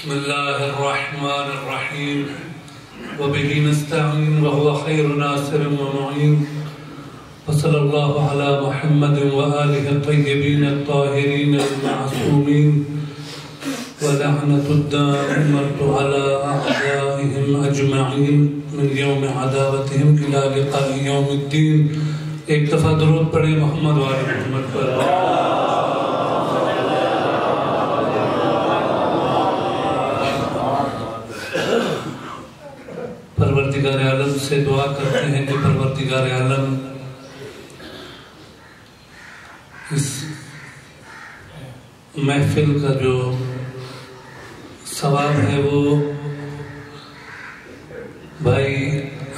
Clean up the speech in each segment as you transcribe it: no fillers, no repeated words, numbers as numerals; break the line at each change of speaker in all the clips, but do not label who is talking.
بسم الله الرحمن الرحيم وبه نستعين وهو خير ناصر ومعين وصلى الله على محمد وآله الطيبين الطاهرين المعصومين ولعنة الدائمة على أعدائهم أجمعين من يوم عداوتهم إلى لقاء يوم الدين. ایک دفعہ درود پڑھیں محمد وآل محمد پر. پروردگار عالم سے دعا کرتے ہیں کہ پروردگار عالم اس محفل کا جو ثواب ہے وہ بھائی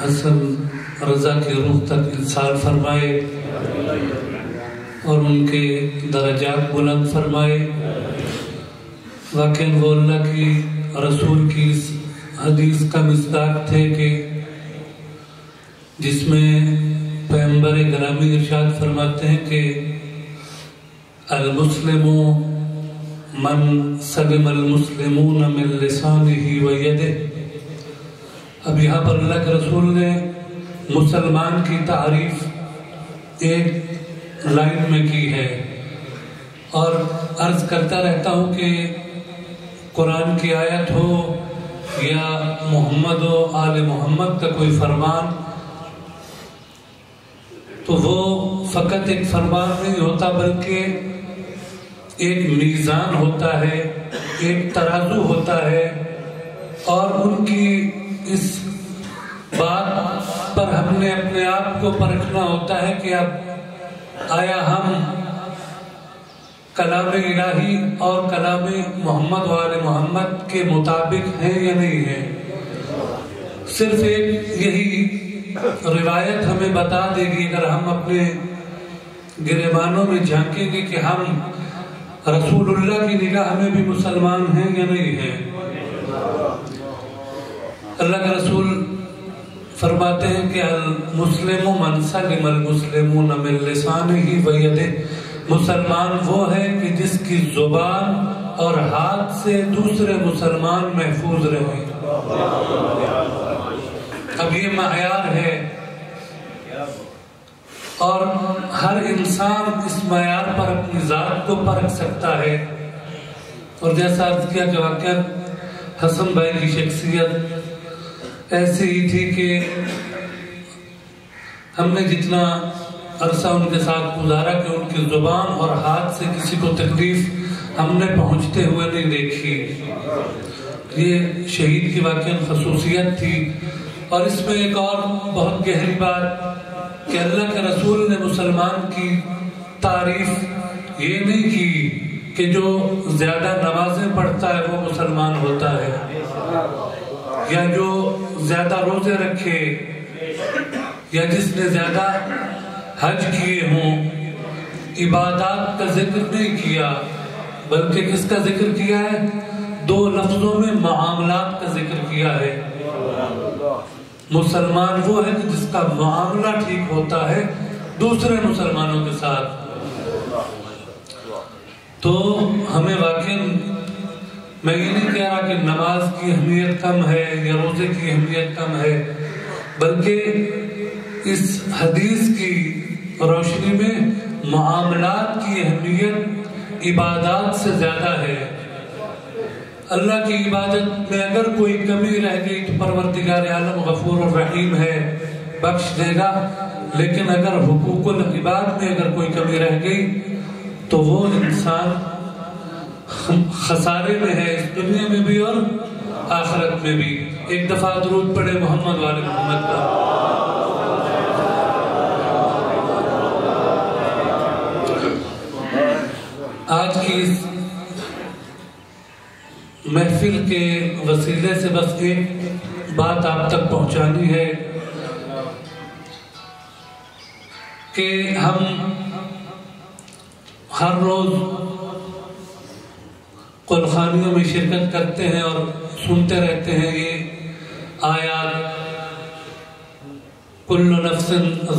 حسن رضا کے روح تک انصال فرمائے اور ان کے درجات بلند فرمائے. واقعاً وہ اللہ کی رسول کی حدیث کا مصداق تھے کہ جس میں پیغمبر گرامی ارشاد فرماتے ہیں کہ المسلم من سلم المسلمون من لسانه و یدہ. اب یہاں پر اللہ کے رسول نے مسلمان کی تعریف ایک لائن میں کی ہے اور عرض کرتا رہتا ہوں کہ قرآن کی آیت ہو یا محمد و آل محمد کا کوئی فرمان تو وہ فقط ایک فرمان نہیں ہوتا بلکہ ایک میزان ہوتا ہے، ایک ترازو ہوتا ہے اور ان کی اس بات پر ہم نے اپنے آپ کو پرکھنا ہوتا ہے کہ اب آیا ہم کلام الہی اور کلام محمد و آل محمد کے مطابق ہیں یا نہیں ہیں. صرف ایک یہی روایت ہمیں بتا دے گی اگر ہم اپنے گریبانوں میں جھانکیں گے کہ ہم رسول اللہ کی نگاہ میں بھی مسلمان ہیں یا نہیں ہیں. اللہ کے رسول فرماتے ہیں کہ المسلم من سلم المسلمون من لسانه و یدہ. مسلمان وہ ہے کہ جس کی زبان اور ہاتھ سے دوسرے مسلمان محفوظ رہیں. اب یہ معیار ہے اور ہر انسان اس معیار پر اپنی ذات کو پرکھ سکتا ہے. اور جیسا عرض کیا کہ واقعا حسن بھائی کی شخصیت ایسی ہی تھی کہ ہم نے جتنا عرصہ ان کے ساتھ گزارا کہ ان کی زبان اور ہاتھ سے کسی کو تکلیف ہم نے پہنچتے ہوئے نہیں دیکھی. یہ شہید کی واقعاً خصوصیت تھی. اور اس میں ایک اور بہت گہری بات کہ اللہ کے رسول نے مسلمان کی تعریف یہ نہیں کی کہ جو زیادہ نمازیں پڑھتا ہے وہ مسلمان ہوتا ہے یا جو زیادہ روزے رکھے یا جس نے زیادہ حج کیے ہوں. عبادات کا ذکر نہیں کیا بلکہ کس کا ذکر کیا ہے؟ دو لفظوں میں معاملات کا ذکر کیا ہے. مسلمان وہ ہے کہ جس کا معاملہ ٹھیک ہوتا ہے دوسرے مسلمانوں کے ساتھ. تو ہمیں واقعاً میں یہ نہیں کہہ رہا کہ نماز کی اہمیت کم ہے یا روزے کی اہمیت کم ہے بلکہ اس حدیث کی روشنی میں معاملات کی اہمیت عبادات سے زیادہ ہے. اللہ کی عبادت میں اگر کوئی کمی رہ گئی تو پروردگار عالم غفور الرحیم ہے، بخش دے گا. لیکن اگر حقوق العباد میں اگر کوئی کمی رہ گئی تو وہ انسان خسارے میں ہے، اس دنیا میں بھی اور آخرت میں بھی. ایک دفعہ درود پڑھے محمد وآل محمد کا. آج کی اس محفل کے وسیلے سے بس ایک بات آپ تک پہنچانی ہے کہ ہم ہر روز قرآنیوں میں شرکت کرتے ہیں اور سنتے رہتے ہیں یہ آیات کل نفس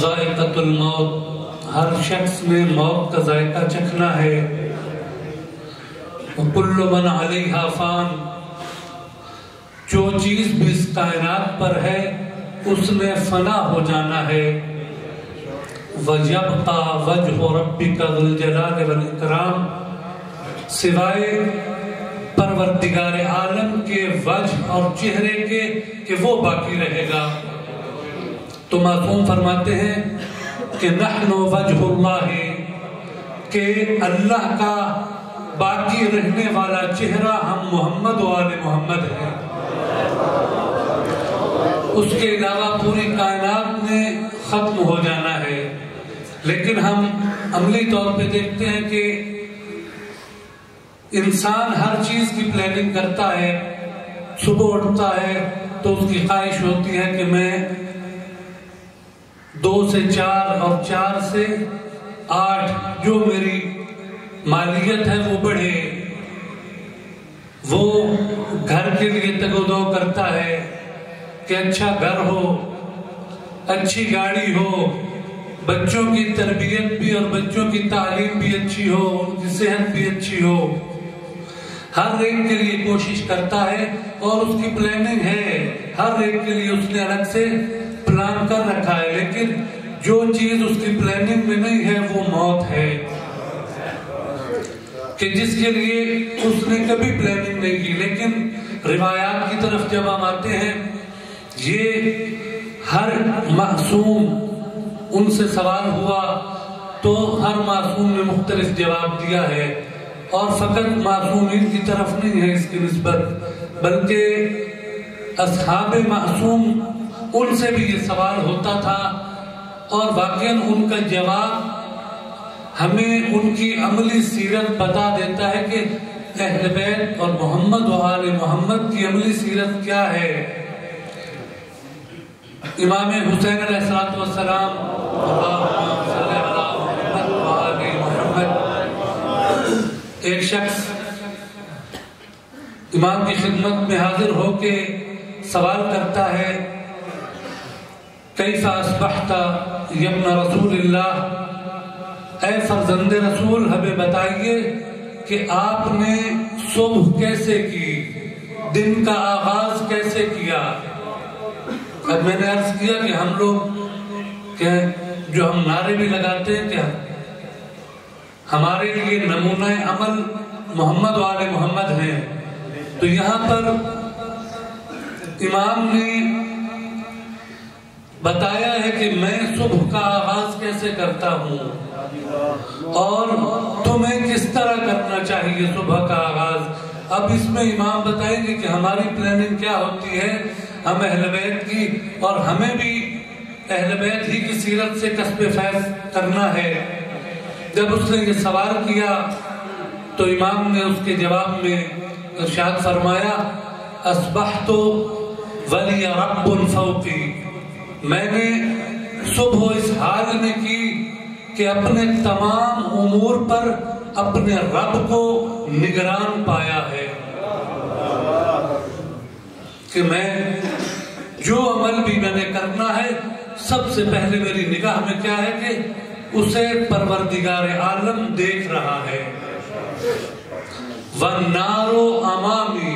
ذائقۃ الموت. ہر شخص نے موت کا ذائقہ چکھنا ہے. وَكُلُّ مَنْ عَلَيْهَا فَانٍ جو چیز بھی اس کائنات پر ہے اس نے فنا ہو جانا ہے. وَيَبْقَى وَجْهُ رَبِّكَ ذُو الْجَلَالِ وَالْإِكْرَامِ، سوائے پروردگار عالم کے وجہ اور چہرے کے کہ وہ باقی رہے گا. تو معصوم فرماتے ہیں کہ نحن وجہ اللہ، کہ اللہ کا باقی رہنے والا چہرہ ہم محمد و آل محمد ہیں. اس کے علاوہ پوری کائنات نے ختم ہو جانا ہے. لیکن ہم عملی طور پہ دیکھتے ہیں کہ انسان ہر چیز کی پلاننگ کرتا ہے. صبح اٹھتا ہے تو اس کی خواہش ہوتی ہے کہ میں 2 سے 4 اور 4 سے 8 جو میری مالیت ہے وہ بڑھے. وہ گھر کے لیے تگ و دو کرتا ہے کہ اچھا گھر ہو، اچھی گاڑی ہو، بچوں کی تربیت بھی اور بچوں کی تعلیم بھی اچھی ہو، ان کی صحت بھی اچھی ہو. ہر ایک کے لیے کوشش کرتا ہے اور اس کی پلاننگ ہے. ہر ایک کے لیے اس نے الگ سے پلان کر رکھا ہے. لیکن جو چیز اس کی پلاننگ میں نہیں ہے وہ موت ہے، کہ جس کے لیے اس نے کبھی پلاننگ نہیں کی. لیکن روایات کی طرف جب ہم آتے ہیں، یہ ہر معصوم ان سے سوال ہوا تو ہر معصوم نے مختلف جواب دیا ہے. اور فقط معصومین کی طرف نہیں ہے اس کی نسبت، بلکہ اصحاب معصوم ان سے بھی یہ سوال ہوتا تھا. اور واقعاً ان کا جواب ہمیں ان کی عملی سیرت بتا دیتا ہے کہ اہل بیت اور محمد و آل محمد کی عملی سیرت کیا ہے. امام حسین علیہ السلام ایک شخص امام کی خدمت میں حاضر ہو کے سوال کرتا ہے، کیف اصبحت یا ابن رسول اللہ، اے فرزند رسول ہمیں بتائیے کہ آپ نے صبح کیسے کی، دن کا آغاز کیسے کیا. اب میں نے عرض کیا کہ ہم لوگ کہ جو ہم نعرے بھی لگاتے ہیں، کیا ہمارے لیے نمونہ عمل محمد و آل محمد ہیں. تو یہاں پر امام نے بتایا ہے کہ میں صبح کا آغاز کیسے کرتا ہوں اور تمہیں کس طرح کرنا چاہیے صبح کا آغاز. اب اس میں امام بتائیں گے کہ ہماری پلاننگ کیا ہوتی ہے، ہم اہل بیت کی، اور ہمیں بھی اہل بیت ہی کی سیرت سے کسب فیض کرنا ہے. جب اس نے یہ سوال کیا تو امام نے اس کے جواب میں ارشاد فرمایا، اصبحت ولی رب فوقی، میں نے صبح اس حال میں کی کہ اپنے تمام امور پر اپنے رب کو نگران پایا ہے، کہ میں جو عمل بھی میں نے کرنا ہے سب سے پہلے میری نگاہ میں کیا ہے کہ اسے پروردگار عالم دیکھ رہا ہے. وَالنَّارُ أَمَامِي،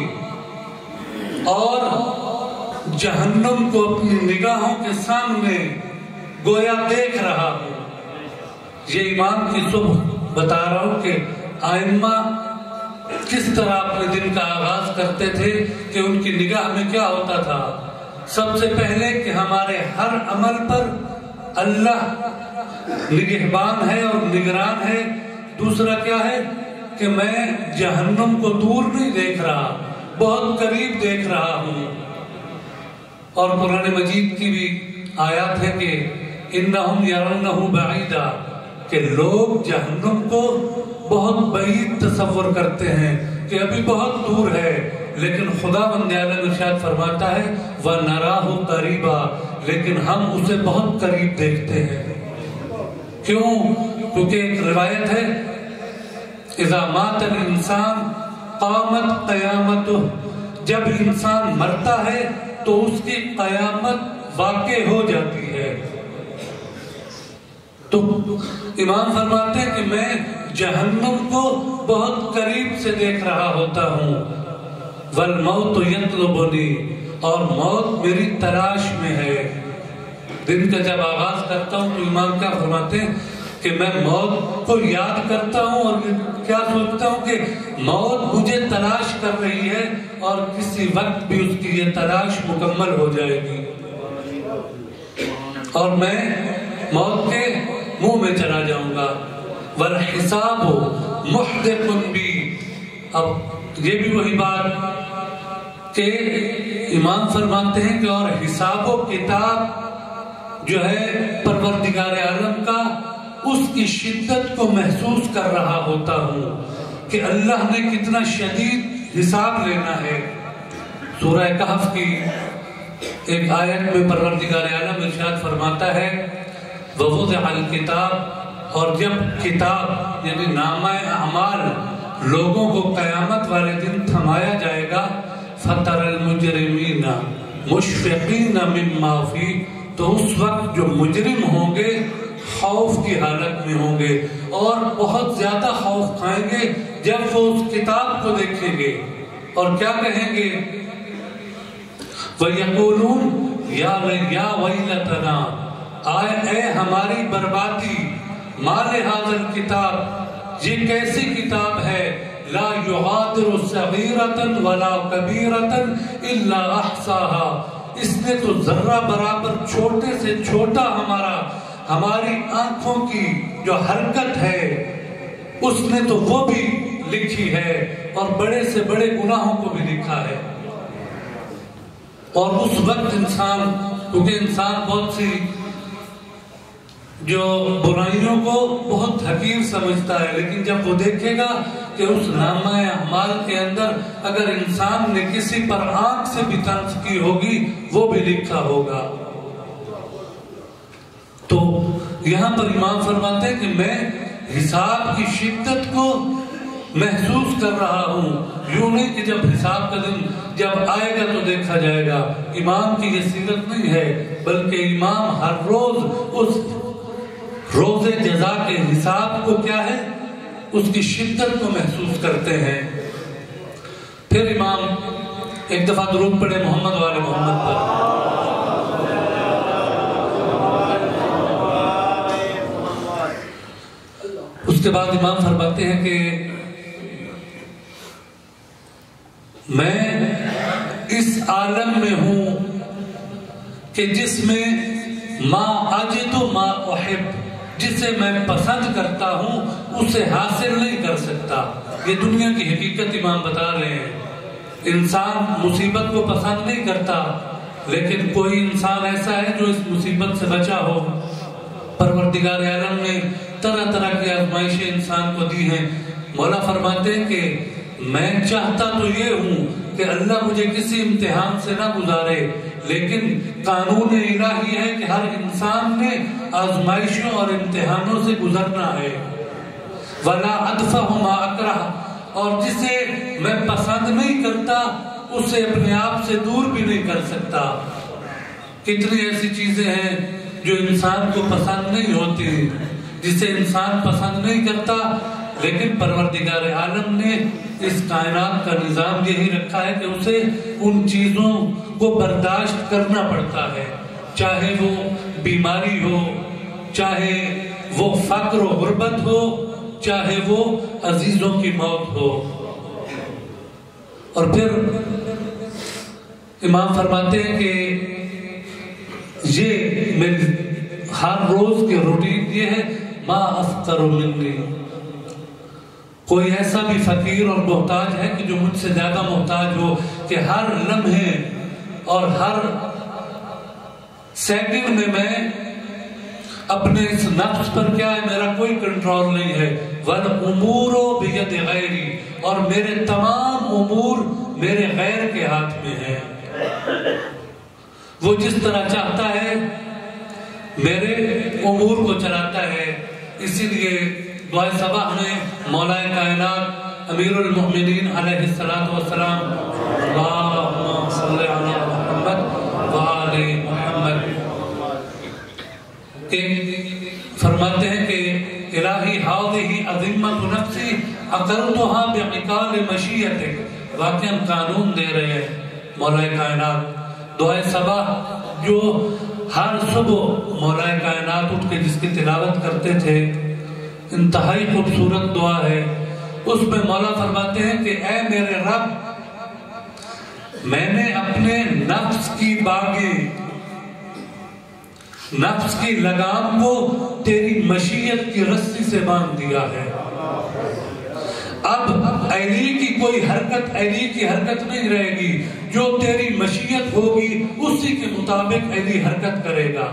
اور جہنم کو اپنی نگاہوں کے سامنے گویا دیکھ رہا ہوں. یہ امام کی صبح بتا رہا ہوں کہ آئمہ کس طرح اپنے دن کا آغاز کرتے تھے، کہ ان کی نگاہ میں کیا ہوتا تھا. سب سے پہلے کہ ہمارے ہر عمل پر اللہ نگہبان ہے اور نگران ہے. دوسرا کیا ہے کہ میں جہنم کو دور نہیں دیکھ رہا، بہت قریب دیکھ رہا ہوں. اور قرآن مجید کی بھی آیات ہے کہ انہم یرونہ بعیدا، کہ لوگ جہنم کو بہت بعید تصور کرتے ہیں کہ ابھی بہت دور ہے، لیکن خدا بند عالم ارشاد فرماتا ہے وَنَرَاهُ قَرِيبًا، لیکن ہم اسے بہت قریب دیکھتے ہیں. کیوں؟ کیونکہ ایک روایت ہے اذا مات الانسان قامت قیامتہ، جب انسان مرتا ہے تو اس کی قیامت واقع ہو جاتی ہے. تو امام فرماتے ہیں کہ میں جہنم کو بہت قریب سے دیکھ رہا ہوتا ہوں. والموت یطلبنی، اور موت میری تلاش میں ہے۔ دن کا جب آغاز کرتا ہوں تو امام کیا فرماتے ہیں کہ میں موت کو یاد کرتا ہوں اور کیا سوچتا ہوں کہ موت مجھے تلاش کر رہی ہے اور کسی وقت بھی اس کی یہ تلاش مکمل ہو جائے گی اور میں موت کے منہ میں چلا جاؤں گا۔ والحساب محدق بی، اب یہ بھی وہی بات کہ امام فرماتے ہیں کہ اور حساب و کتاب جو ہے پروردگار عالم کا، اس کی شدت کو محسوس کر رہا ہوتا ہوں کہ اللہ نے کتنا شدید حساب لینا ہے۔ سورہ کہف کی ایک آیت میں پروردگار عالم ارشاد فرماتا ہے وَوُضِعَ الْكِتَابِ، اور جب کتاب یعنی نامہ اعمال لوگوں کو قیامت والے دن تھمایا جائے گا، فَتَرَى الْمُجْرِمِينَ مُشْفِقِينَ مِمَّا فِيهِ، تو اس وقت جو مجرم ہوں گے خوف کی حالت میں ہوں گے اور بہت زیادہ خوف کھائیں گے جب وہ اس کتاب کو دیکھیں گے اور کیا کہیں گے وَيَقُولُونَ يَا وَيْلَتَنَا، اے ہماری بربادی، مَا لِهَذَا الْكِتَابِ، یہ کیسی کتاب ہے، لَا يُغَادِرُ صَغِيرَةً وَلَا كَبِيرَةً إِلَّا أَحْصَاهَا، اس نے تو ذرہ برابر چھوٹے سے چھوٹا ہماری آنکھوں کی جو حرکت ہے اس نے تو وہ بھی لکھی ہے اور بڑے سے بڑے گناہوں کو بھی لکھا ہے۔ اور اس وقت انسان، کیونکہ انسان بہت سی جو برائیوں کو بہت حقیر سمجھتا ہے، لیکن جب وہ دیکھے گا کہ اس نامہ اعمال کے اندر اگر انسان نے کسی پر آنکھ سے بھی طنز کی ہوگی وہ بھی لکھا ہوگا۔ تو یہاں پر امام فرماتے ہیں کہ میں حساب کی شدت کو محسوس کر رہا ہوں، یوں نہیں کہ جب حساب کا دن جب آئے گا تو دیکھا جائے گا۔ امام کی یہ سیرت نہیں ہے، بلکہ امام ہر روز اس روز جزا کے حساب کو کیا ہے، اس کی شدت کو محسوس کرتے ہیں۔ پھر امام ایک دفعہ درود پڑھے محمد والے محمد پر۔ اس کے بعد امام فرماتے ہیں کہ میں اس عالم میں ہوں کہ جس میں ما اجد ما احب، جسے میں پسند کرتا ہوں اسے حاصل نہیں کر سکتا۔ یہ دنیا کی حقیقت امام بتا رہے ہیں۔ انسان مصیبت کو پسند نہیں کرتا، لیکن کوئی انسان ایسا ہے جو اس مصیبت سے بچا ہو۔ پروردگار عالم نے طرح طرح کی آزمائشیں انسان کو دی ہیں۔ مولا فرماتے ہیں کہ میں چاہتا تو یہ ہوں کہ اللہ مجھے کسی امتحان سے نہ گزارے، لیکن قانون الہی ہے کہ ہر انسان نے آزمائشوں اور امتحانوں سے گزرنا ہے۔ وَلَا أَدْفَهُ مَا أَكْرَهُ، اور جسے میں پسند نہیں کرتا اسے اپنے آپ سے دور بھی نہیں کر سکتا۔ کتنی ایسی چیزیں ہیں جو انسان کو پسند نہیں ہوتی، جسے انسان پسند نہیں کرتا، لیکن پروردگار عالم نے اس کائنات کا نظام یہی رکھا ہے کہ اسے ان چیزوں کو برداشت کرنا پڑتا ہے، چاہے وہ بیماری ہو، چاہے وہ فقر و غربت ہو، چاہے وہ عزیزوں کی موت ہو۔ اور پھر امام فرماتے ہیں کہ یہ میری ہر روز کے روٹین یہ ہے، ما افقر منی، کوئی ایسا بھی فقیر اور محتاج ہے کہ جو مجھ سے زیادہ محتاج ہو، کہ ہر لمحے اور ہر سیکنڈ میں اپنے اس نفس پر کیا ہے، میرا کوئی کنٹرول نہیں ہے۔ وَالْأُمُورُ بِيَدِ غَيْرِ، اور میرے تمام امور میرے غیر کے ہاتھ میں ہیں۔ وہ جس طرح چاہتا ہے میرے امور کو چلاتا ہے۔ اسی لیے دعائے صباح میں مولا کائنات امیر المؤمنین علیہ السلام اللہم صلی علی محمد وآل محمد کہ فرماتے ہیں کہ الہی ہذہ عظیمۃ نفسی عقلتها بعقال مشیتک واقعاً قانون دے رہے ہیں مولا کائنات. دعائے صباح جو ہر صبح مولا کائنات اٹھ کے جس کی تلاوت کرتے تھے، انتہائی خوبصورت دعا ہے. اس میں مولا فرماتے ہیں کہ اے میرے رب، میں نے اپنے نفس کی باغی، نفس کی لگام کو تیری مشیت کی رسی سے باندھ دیا ہے. اب علی کی کوئی حرکت، علی کی حرکت نہیں رہے گی. جو تیری مشیت ہوگی اسی کے مطابق علی حرکت کرے گا.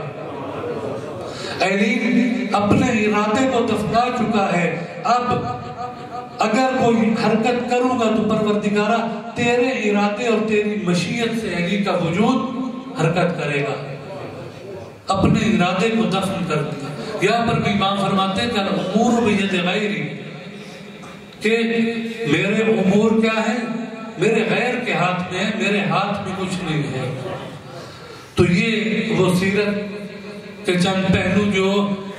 علی اپنے ارادے کو دفنا چکا ہے. اب اگر کوئی حرکت کروں گا تو پروردگارہ تیرے ارادے اور تیری مشیت سے علی کا وجود حرکت کرے گا. اپنے ارادے کو دفن کر دیا. یہاں پر بھی امام فرماتے ہیں کہ الامور بید غیری، کہ میرے امور کیا ہے؟ میرے غیر کے ہاتھ میں ہے، میرے ہاتھ میں کچھ نہیں ہے. تو یہ وہ سیرت کے چند پہلو جو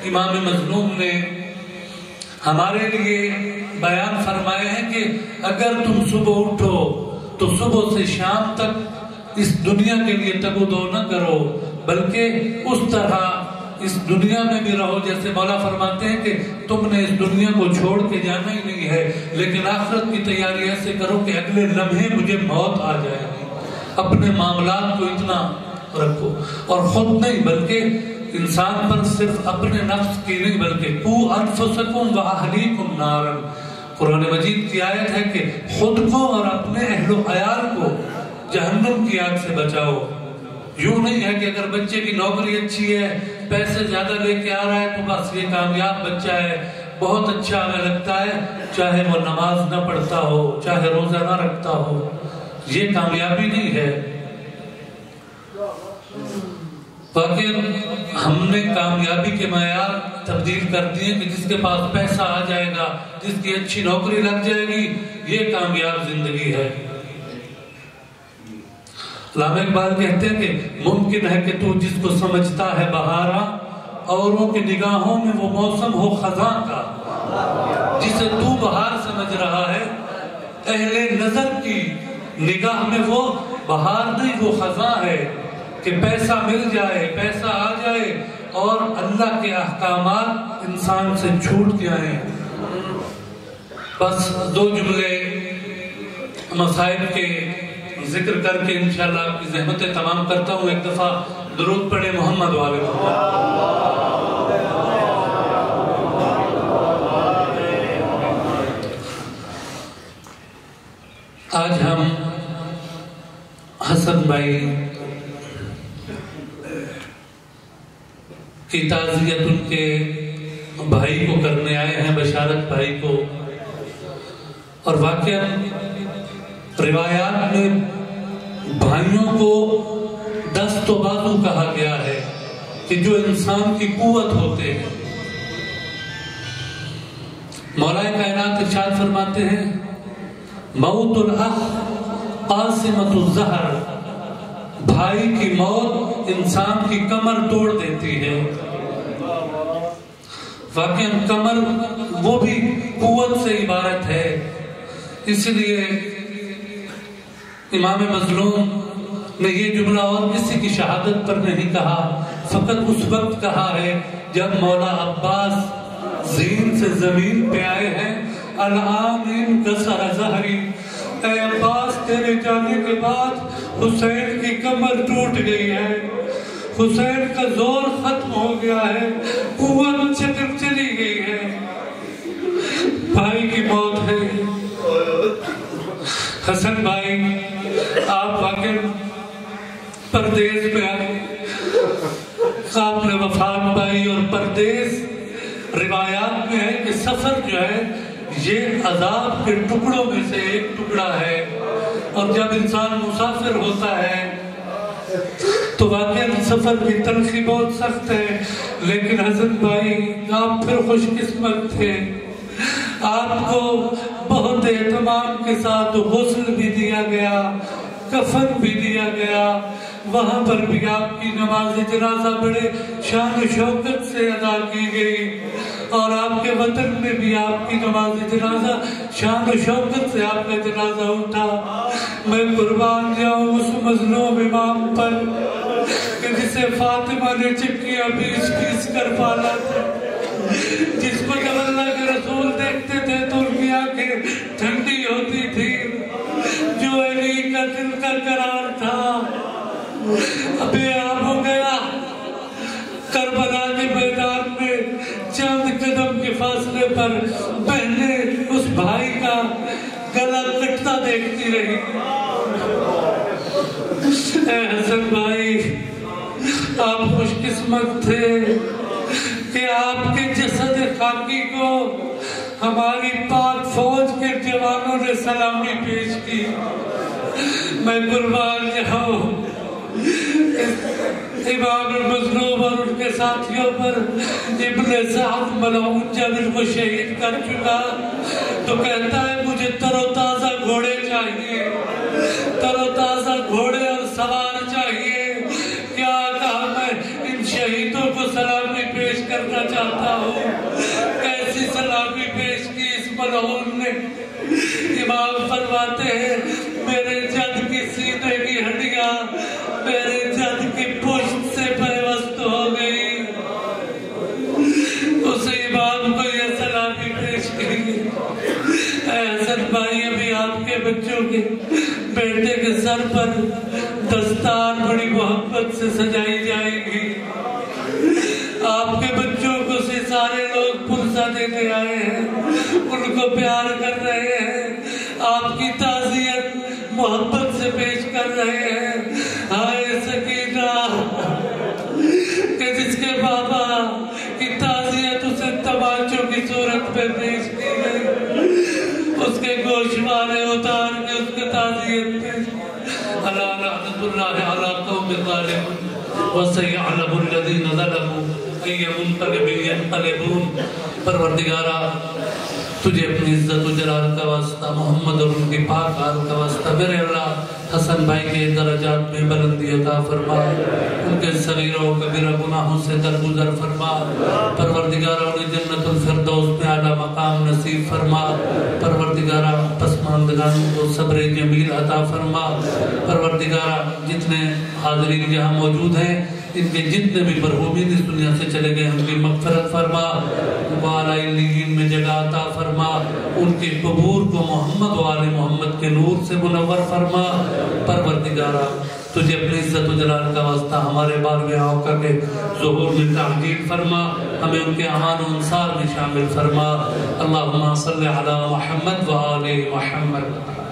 امام مظلوم نے ہمارے لیے بیان فرمائے ہیں کہ اگر تم صبح اٹھو تو صبح سے شام تک اس دنیا کے لیے تگ و دو نہ کرو، بلکہ اس طرح اس دنیا میں بھی رہو جیسے مولا فرماتے ہیں کہ تم نے اس دنیا کو چھوڑ کے جانا ہی نہیں ہے، لیکن آخرت کی تیاری ایسے کرو کہ اگلے لمحے مجھے موت آ جائے گی. اپنے معاملات کو اتنا رکھو، اور خود نہیں بلکہ انسان پر صرف اپنے نفس کی نہیں بلکہ قو انفسکم واہلیکم نارا. قرآن مجید کی آیت ہے کہ خود کو اور اپنے اہل و عیال کو جہنم کی آگ سے بچاؤ. یوں نہیں ہے کہ اگر بچے کی نوکری اچھی ہے، پیسے زیادہ لے کے آ رہا ہے تو بس یہ کامیاب بچہ ہے، بہت اچھا ہمیں لگتا ہے، چاہے وہ نماز نہ پڑھتا ہو، چاہے روزہ نہ رکھتا ہو. یہ کامیابی نہیں ہے. واقعی ہم نے کامیابی کے معیار تبدیل کر دیے کہ جس کے پاس پیسہ آ جائے گا، جس کی اچھی نوکری لگ جائے گی، یہ کامیاب زندگی ہے. علامہ اقبال کہتے ہیں کہ ممکن ہے کہ تو جس کو سمجھتا ہے بہارا، اوروں کی نگاہوں میں وہ موسم ہو خزاں کا. جسے تو بہار سمجھ رہا ہے، اہل نظر کی نگاہ میں وہ بہار نہیں، وہ خزاں ہے. کہ پیسہ مل جائے، پیسہ آ جائے اور اللہ کے احکامات انسان سے چھوٹ جائیں. بس دو جملے مصائب کے ذکر کر کے انشاءاللہ آپ کی زحمتیں تمام کرتا ہوں. ایک دفعہ درود پڑھے محمد والے. آج ہم حسن بھائی کی تعزیت ان کے بھائی کو کرنے آئے ہیں، بشارت بھائی کو. اور واقعا روایات میں بھائیوں کو دست و بازو کہا گیا ہے کہ جو انسان کی قوت ہوتے ہیں. مولا کائنات ارشاد فرماتے ہیں موت الاخ قاسمۃ الظہر، بھائی کی موت انسان کی کمر توڑ دیتی ہے. واقعا کمر وہ بھی قوت سے عبارت ہے. اس لیے امام مظلوم نے یہ جملہ اور کسی کی شہادت پر نہیں کہا، فقط اس وقت کہا ہے جب مولا عباس زین سے زمین پہ آئے ہیں. الآن انکسر ظہری، اے عباس تیرے جانے کے بعد حسین کی کمر ٹوٹ گئی ہے، حسین کا زور ختم ہو گیا ہے، قوت چلی گئی ہے، بھائی کی موت ہے. حسن بھائی آپ واقعی پردیس میں آئے، آپ نے وفات پائی. اور پردیس روایات میں ہے کہ سفر جو ہے یہ عذاب کے ٹکڑوں میں سے ایک ٹکڑا ہے. اور جب انسان مسافر ہوتا ہے تو واقعی سفر کی تلخی بہت سخت ہے. لیکن حسن بھائی آپ پھر خوش قسمت تھے، آپ کو بہت اہتمام کے ساتھ غسل بھی دیا گیا، کفن بھی دیا گیا. وہاں پر بھی آپ کی نماز جنازہ بڑے شان و شوکت سے ادا کی گئی. اور آپ کے وطن میں بھی آپ کی نماز جنازہ شان و شوکت سے آپ کا جنازہ اٹھا. میں قربان جاؤں اس مظلوم امام پر کہ جسے فاطمہ نے چکیاں پیس پیس کر پالا تھا، جس کو جب اللہ کے رسول دیکھتے تھے تو ان کی آنکھیں ٹھنڈی ہوتی تھی، جو علی کا دل کا قرار تھا ابھی آپ ہو گیا. کربلا کے میدان میں چند قدم کے فاصلے پر بہنیں اس بھائی کا گلا کٹتا دیکھتی رہی. اے حسن بھائی، آپ خوش قسمت تھے کہ آپ کے جسد خاکی کو ہماری پاک فوج کے جوانوں نے سلامی پیش کی. میں قربان جاؤں امام المظلوم اور ان کے ساتھیوں پر. ابن سعد ملعون جب ان کو شہید کر چکا تو کہتا ہے مجھے تر و تازہ گھوڑے چاہیے، تر و تازہ گھوڑے اور سوار چاہیے. کیا کہا میں ان شہیدوں کو سلامی پیش کرنا چاہتا ہوں. کیسی سلامی پیش کی اس ملعون نے. امام فرماتے ہیں میرے جد کی سینے کی ہڈیاں میرے جد کی پشت سے پیوست ہو گئی. اس امام کو یہ سلامی پیش کی. اے حسن بھائی، ابھی آپ کے بچوں کے بیٹے کے سر پر دستار بڑی محبت سے سجائی جائے گی. آپ کے بچوں کو سے سارے لوگ پرسہ دینے آئے ہیں، ان کو پیار کر رہے ہیں، آپ کی تعزیت محبت سے پیش کر رہے ہیں. ہائے سکینہ کہ جس کے بابا کی تعزیت اسے تماچوں کی صورت میں پیش کی گئی، اس کے گوشوارے اتار کے اس کے تعزیت پیش کی. الا لعنت اللہ علی قوم الظالمین وسيعلم الذين ظلموا أي منقلب ينقلبون. پروردگارا تجھے اپنی عزت و جلال کا واسطہ، محمد اور ان کی پاک آل کا واسطہ میرے اللہ حسن بھائی کے درجات میں بلندی عطا فرما، ان کے صغیرہ و کبیرہ گناہوں سے درگزر فرما. پروردگارہ انہیں جنت الفردوس میں اعلیٰ مقام نصیب فرما. پروردگارہ پسماندگان کو صبر جمیل عطا فرما. پروردگارہ جتنے حاضرین جہاں موجود ہیں ان کے جتنے بھی مرحومین اس دنیا سے چلے گئے ان کی مغفرت فرما، اعلیٰ علیین میں جگہ عطا فرما. ان کے قبور کو محمد و آل محمد کے نور سے منور فرما. پروردگارہ تجھے اپنی عزت و جلال کا واسطہ ہمارے 12ویں آقا کے ظہور میں تعجیل فرما، ہمیں ان کے امان و انصار میں شامل فرما. اللہم صلی علی محمد و آل محمد.